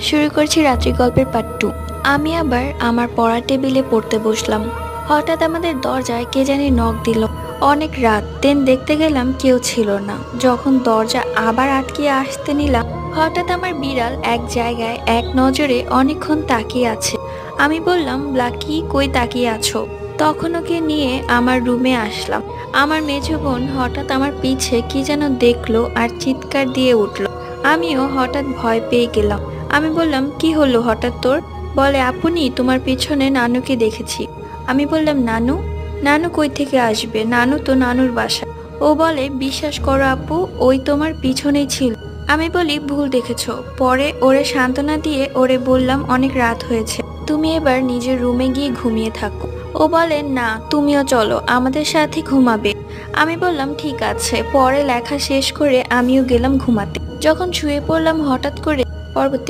শুরু করছি রাত্রি গল্পের পার্ট 2। আমি আবার আমার পড়ার টেবিলে পড়তে বসলাম। হঠাৎ আমাদের দরজায় কে জানি নক দিল। অনেক রাত, দেন দেখতে গেলাম কেউ ছিল না। যখন দরজা আবার আটকিয়ে আসতে নিলাম, হঠাৎ আমার বিড়াল এক জায়গায় এক নজরে অনেকক্ষণ তাকিয়ে আছে। আমি বললাম, ব্লাকি কই তাকিয়ে আছো? তখন ওকে নিয়ে আমার রুমে আসলাম। আমার মেঝো বোন হঠাৎ আমার পিছে কি যেন দেখলো আর চিৎকার দিয়ে উঠলো। আমিও হঠাৎ ভয় পেয়ে গেলাম। আমি বললাম, কি হলো হঠাৎ তোর? বলে, আপনি তোমার পিছনে নানুকে দেখেছি। আমি বললাম, নানু? নানু কই থেকে আসবে? নানু তো নানুর বাসা। ও বলে, বিশ্বাস করো আপু, ওই তোমার পিছনেই ছিল। আমি বলি, ভুল দেখেছো। পরে ওরে সান্ত্বনা দিয়ে ওরে বললাম, অনেক রাত হয়েছে, তুমি এবার নিজের রুমে গিয়ে ঘুমিয়ে থাকো। ও বলে, না তুমিও চলো, আমাদের সাথে ঘুমাবে। আমি বললাম, ঠিক আছে। পরে লেখা শেষ করে আমিও গেলাম ঘুমাতে। যখন শুয়ে পড়লাম, হঠাৎ করে পরবর্তী